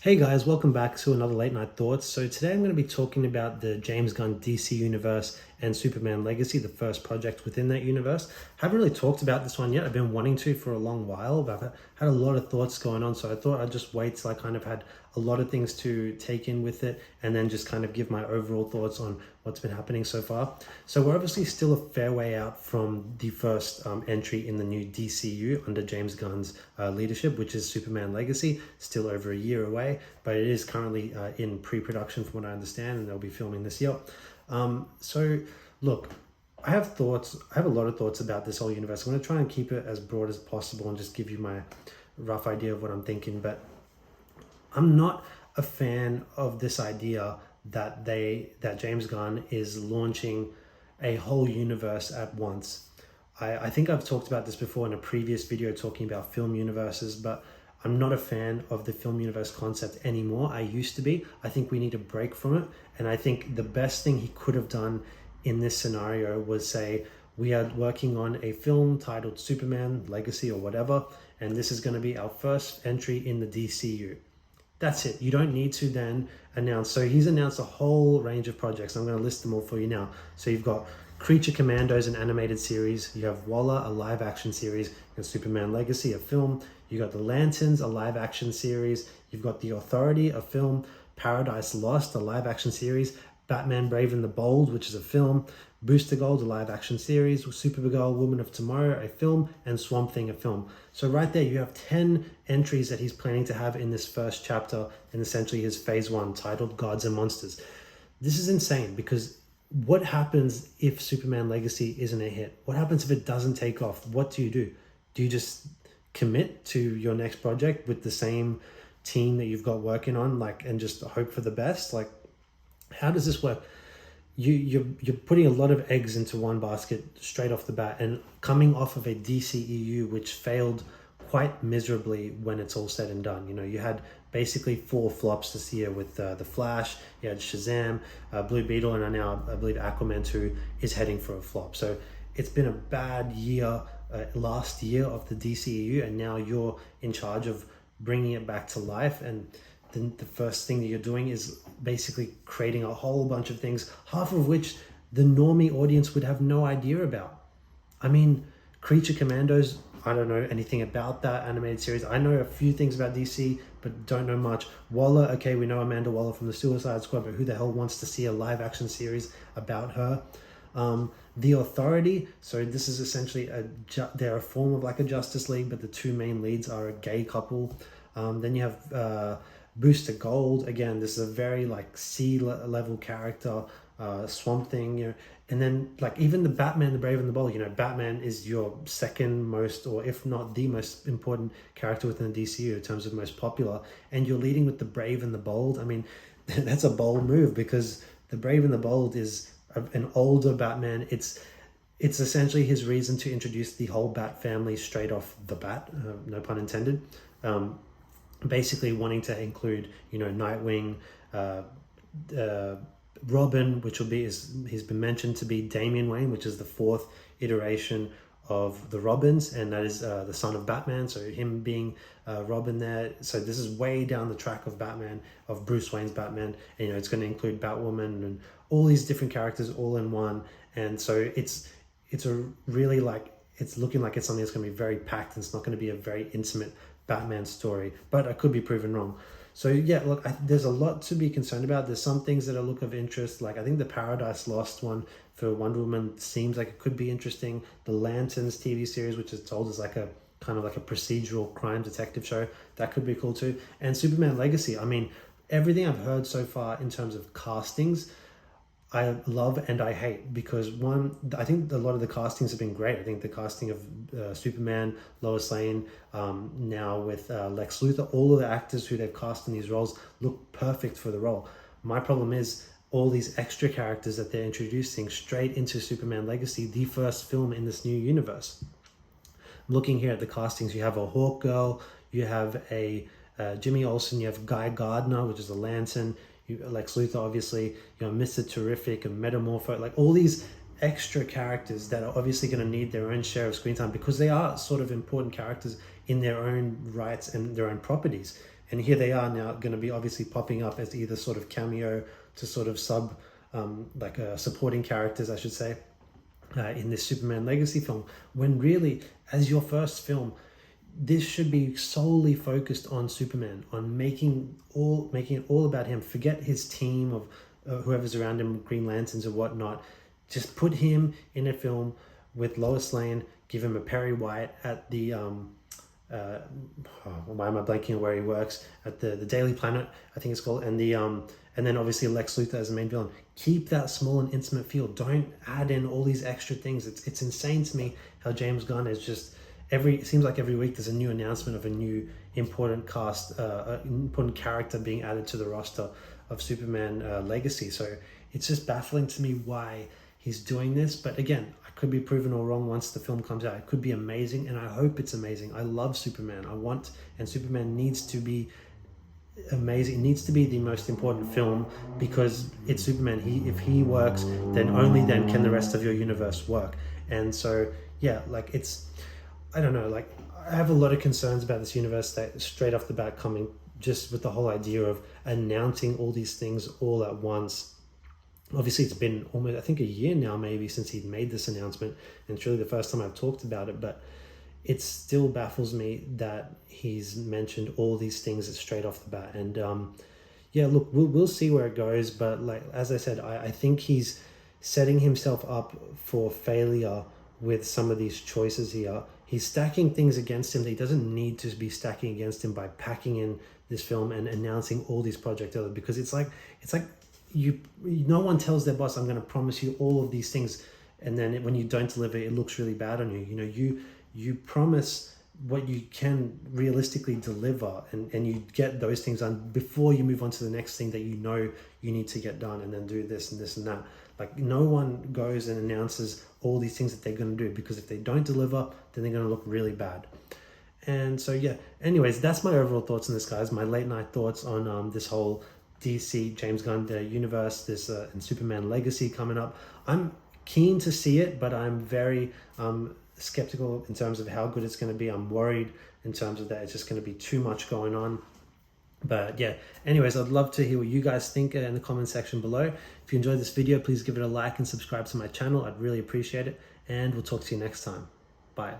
Hey guys, welcome back to another Late Night Thoughts. So today I'm going to be talking about the James Gunn DC universe and Superman Legacy, the first project within that universe. Haven't really talked about this one yet. I've been wanting to for a long while, but I've had a lot of thoughts going on. So I thought I'd just wait till I kind of had a lot of things to take in with it and then just kind of give my overall thoughts on what's been happening so far. So we're obviously still a fair way out from the first entry in the new DCU under James Gunn's leadership, which is Superman Legacy, still over a year away, but it is currently in pre-production from what I understand, and they'll be filming this year. So look, I have a lot of thoughts about this whole universe. I'm going to try and keep it as broad as possible and just give you my rough idea of what I'm thinking, but I'm not a fan of this idea that James Gunn is launching a whole universe at once. I think I've talked about this before in a previous video talking about film universes, but I'm not a fan of the film universe concept anymore. I used to be. I think we need a break from it. And I think the best thing he could have done in this scenario was say, we are working on a film titled Superman Legacy or whatever, and this is going to be our first entry in the DCU. That's it. You don't need to then announce. So he's announced a whole range of projects. I'm going to list them all for you now. So you've got Creature Commandos, an animated series. You have Waller, a live action series. You have Superman Legacy, a film. You got The Lanterns, a live action series. You've got The Authority, a film. Paradise Lost, a live action series. Batman Brave and the Bold, which is a film. Booster Gold, a live action series. Supergirl, Woman of Tomorrow, a film. And Swamp Thing, a film. So right there, you have 10 entries that he's planning to have in this first chapter, and essentially his phase one, titled Gods and Monsters. This is insane, because what happens if Superman Legacy isn't a hit? What happens if it doesn't take off? What do? Do you just commit to your next project with the same team that you've got working on, and just hope for the best? How does this work? You're putting a lot of eggs into one basket straight off the bat, and coming off of a DCEU which failed quite miserably when it's all said and done. You had basically 4 flops this year with The Flash, you had Shazam, Blue Beetle, and now I believe Aquaman 2 is heading for a flop. So it's been a bad year, last year of the DCEU, and now you're in charge of bringing it back to life, and then the first thing that you're doing is basically creating a whole bunch of things, half of which the normie audience would have no idea about. I mean, Creature Commandos, I don't know anything about that animated series. I know a few things about DC, but don't know much. Waller, okay, we know Amanda Waller from the Suicide Squad, but who the hell wants to see a live action series about her? The Authority, so this is essentially they're a form of like a Justice League, but the 2 main leads are a gay couple. Then you have Booster Gold. Again, this is a very C-level character. Swamp Thing, and then even the Batman, the Brave and the Bold. Batman is your second most, or if not the most important character within the DCU in terms of most popular, and you're leading with the Brave and the Bold. I mean, that's a bold move, because the Brave and the Bold is an older Batman. It's essentially his reason to introduce the whole Bat family straight off the bat, no pun intended. Basically wanting to include, Nightwing, Robin, which he's been mentioned to be Damian Wayne, which is the 4th iteration of the Robins, and that is the son of Batman, so him being Robin there. So this is way down the track of Batman, of Bruce Wayne's Batman, and it's going to include Batwoman and all these different characters all in one. And so it's a really it's looking like it's something that's going to be very packed, and it's not going to be a very intimate Batman story, but I could be proven wrong. So yeah, look, there's a lot to be concerned about. There's some things that are look of interest. I think the Paradise Lost one for Wonder Woman seems like it could be interesting. The Lanterns TV series, which is told as a kind of a procedural crime detective show, that could be cool too. And Superman Legacy, I mean, everything I've heard so far in terms of castings, I love and I hate, because one, I think a lot of the castings have been great. I think the casting of Superman, Lois Lane, now with Lex Luthor, all of the actors who they've cast in these roles look perfect for the role. My problem is all these extra characters that they're introducing straight into Superman Legacy, the first film in this new universe. I'm looking here at the castings. You have a Hawk Girl, you have a Jimmy Olsen, you have Guy Gardner, which is a Lantern, Lex Luthor, obviously, Mr. Terrific and Metamorpho, all these extra characters that are obviously going to need their own share of screen time, because they are sort of important characters in their own rights and their own properties. And here they are now going to be obviously popping up as either sort of cameo to sort of supporting characters, I should say, in this Superman Legacy film, when really, as your first film, this should be solely focused on Superman, on making it all about him. Forget his team of whoever's around him, Green Lanterns or whatnot. Just put him in a film with Lois Lane, give him a Perry White at the why am I blanking on where he works, at the Daily Planet, I think it's called, and then obviously Lex Luthor as the main villain. Keep that small and intimate feel. Don't add in all these extra things. It's insane to me how James Gunn is just it seems like every week there's a new announcement of a new important important character being added to the roster of Superman Legacy. So it's just baffling to me why he's doing this. But again, I could be proven all wrong once the film comes out. It could be amazing, and I hope it's amazing. I love Superman. And Superman needs to be amazing. It needs to be the most important film because it's Superman. If he works, then only then can the rest of your universe work. And so yeah, like I don't know, like I have a lot of concerns about this universe that straight off the bat coming, just with the whole idea of announcing all these things all at once. Obviously it's been almost, I think, a year now maybe since he made this announcement, and it's really the first time I've talked about it, but it still baffles me that he's mentioned all these things straight off the bat. And yeah, look, we'll see where it goes, but like as I said, I think he's setting himself up for failure with some of these choices here. He's stacking things against him that he doesn't need to be stacking against him by packing in this film and announcing all these projects, because it's like no one tells their boss, I'm going to promise you all of these things, and then when you don't deliver, it looks really bad on you. You know, you promise what you can realistically deliver, and you get those things done before you move on to the next thing that you know you need to get done, and then do this and this and that. Like, no one goes and announces all these things that they're going to do, because if they don't deliver, then they're going to look really bad. And so yeah, anyways, that's my overall thoughts on this, guys. My late night thoughts on this whole DC James Gunn universe, this and Superman Legacy coming up. I'm keen to see it, but I'm very skeptical in terms of how good it's going to be. I'm worried in terms of that it's just going to be too much going on. But yeah, anyways, I'd love to hear what you guys think in the comment section below. If you enjoyed this video, please give it a like and subscribe to my channel. I'd really appreciate it, and we'll talk to you next time. Bye.